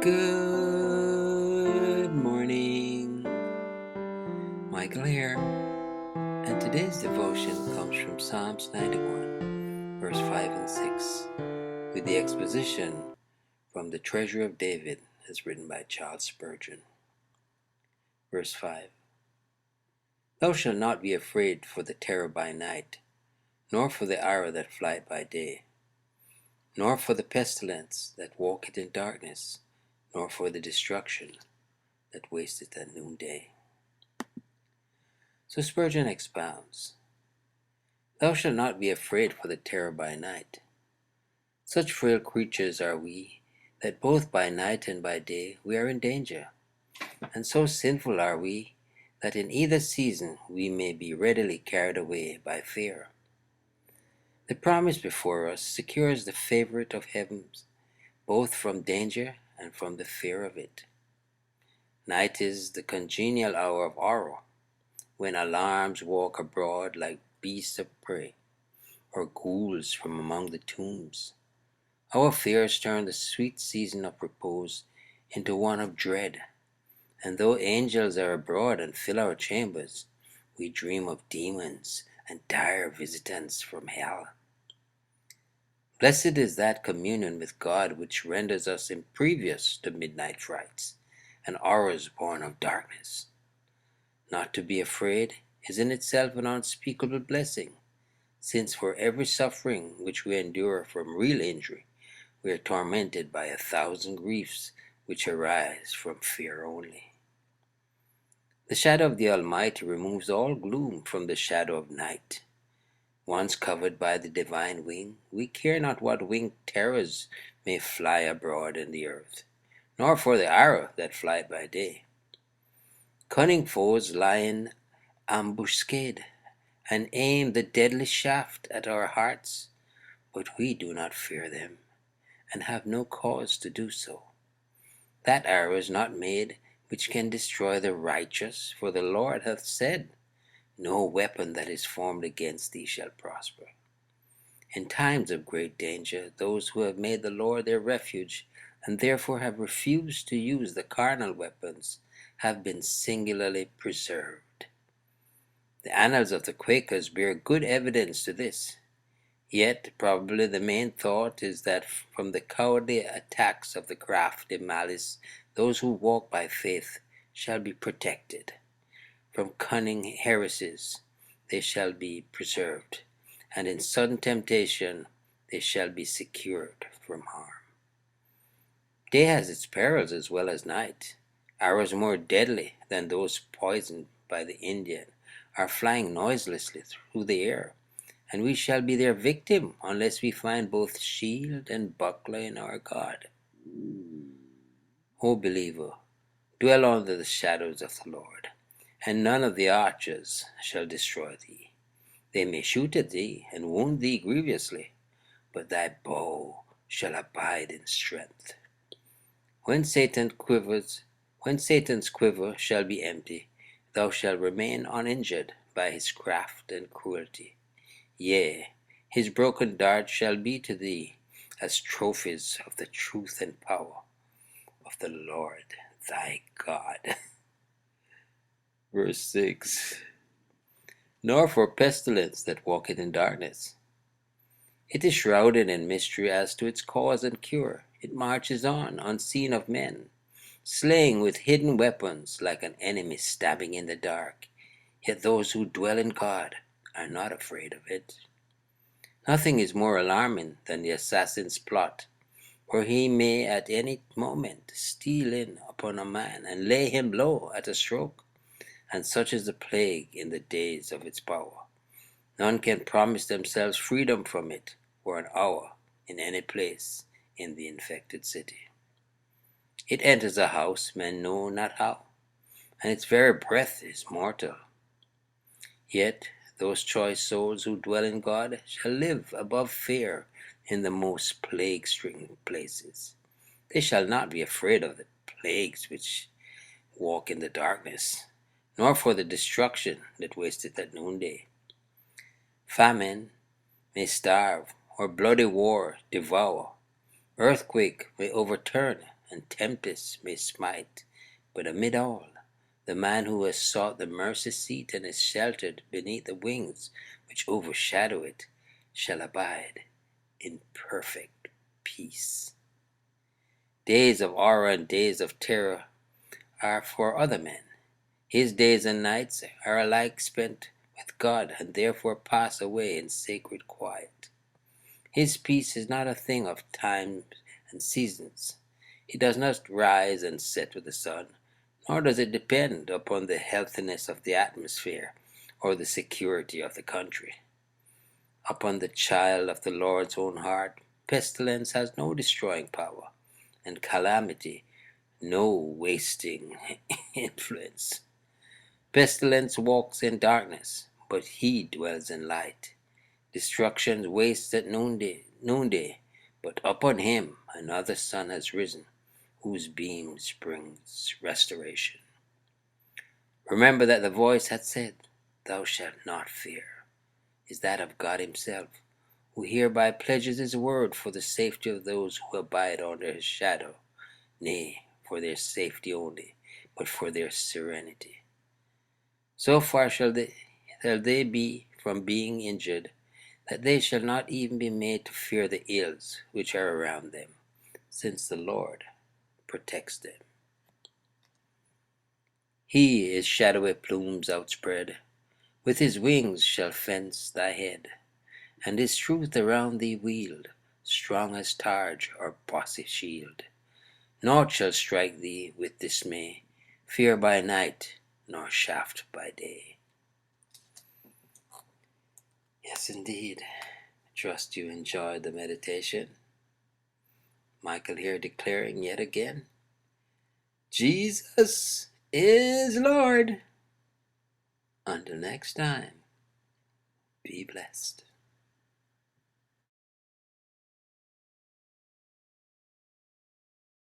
Good morning, Michael here, and today's devotion comes from Psalms 91, verse 5 and 6, with the exposition from the Treasure of David as written by Charles Spurgeon. Verse 5. Thou shalt not be afraid for the terror by night, nor for the arrow that flieth by day, nor for the pestilence that walketh in darkness, nor for the destruction that wasteth at noonday. So Spurgeon expounds, Thou shalt not be afraid for the terror by night. Such frail creatures are we, that both by night and by day we are in danger, and so sinful are we, that in either season we may be readily carried away by fear. The promise before us secures the favourite of heavens, both from danger and from the fear of it. Night is the congenial hour of horror, when alarms walk abroad like beasts of prey, or ghouls from among the tombs. Our fears turn the sweet season of repose into one of dread, and though angels are abroad and fill our chambers, we dream of demons and dire visitants from hell. Blessed is that communion with God which renders us impervious to midnight frights and horrors born of darkness. Not to be afraid is in itself an unspeakable blessing, since for every suffering which we endure from real injury, we are tormented by 1,000 griefs which arise from fear only. The shadow of the Almighty removes all gloom from the shadow of night. Once covered by the divine wing, we care not what winged terrors may fly abroad in the earth, nor for the arrow that flieth by day. Cunning foes lie in ambuscade, and aim the deadly shaft at our hearts, but we do not fear them, and have no cause to do so. That arrow is not made which can destroy the righteous, for the Lord hath said, No weapon that is formed against thee shall prosper. In times of great danger, those who have made the Lord their refuge, and therefore have refused to use the carnal weapons, have been singularly preserved. The annals of the Quakers bear good evidence to this. Yet probably the main thought is that from the cowardly attacks of the crafty malice, those who walk by faith shall be protected. From cunning heresies they shall be preserved, and in sudden temptation they shall be secured from harm. Day has its perils as well as night. Arrows more deadly than those poisoned by the Indian are flying noiselessly through the air, and we shall be their victim unless we find both shield and buckler in our God. O believer, dwell under the shadows of the Lord, and none of the archers shall destroy thee. They may shoot at thee and wound thee grievously, but thy bow shall abide in strength. When Satan's quiver shall be empty, thou shalt remain uninjured by his craft and cruelty. Yea, his broken darts shall be to thee as trophies of the truth and power of the Lord thy God. Verse 6. Nor for pestilence that walketh in darkness. It is shrouded in mystery as to its cause and cure. It marches on, unseen of men, slaying with hidden weapons like an enemy stabbing in the dark. Yet those who dwell in God are not afraid of it. Nothing is more alarming than the assassin's plot, for he may at any moment steal in upon a man and lay him low at a stroke, and such is the plague in the days of its power. None can promise themselves freedom from it for an hour in any place in the infected city. It enters a house men know not how, and its very breath is mortal. Yet those choice souls who dwell in God shall live above fear in the most plague-stricken places. They shall not be afraid of the plagues which walk in the darkness, nor for the destruction that wasteth at noonday. Famine may starve, or bloody war devour. Earthquake may overturn, and tempests may smite, but amid all, the man who has sought the mercy seat and is sheltered beneath the wings which overshadow it shall abide in perfect peace. Days of horror and days of terror are for other men. His days and nights are alike spent with God, and therefore pass away in sacred quiet. His peace is not a thing of times and seasons. It does not rise and set with the sun, nor does it depend upon the healthiness of the atmosphere or the security of the country. Upon the child of the Lord's own heart, pestilence has no destroying power, and calamity no wasting influence. Pestilence walks in darkness, but he dwells in light. Destruction wastes at noonday, but upon him another sun has risen, whose beams brings restoration. Remember that the voice that said, "Thou shalt not fear," is that of God himself, who hereby pledges his word for the safety of those who abide under his shadow, nay, for their safety only, but for their serenity. So far shall they be from being injured, that they shall not even be made to fear the ills which are around them, since the Lord protects them. He his shadowy plumes outspread, with his wings shall fence thy head, and his truth around thee wield, strong as targe or bossy shield. Naught shall strike thee with dismay, fear by night, nor shaft by day. Yes, indeed. Trust you enjoyed the meditation. Michael here declaring yet again, Jesus is Lord. Until next time, be blessed.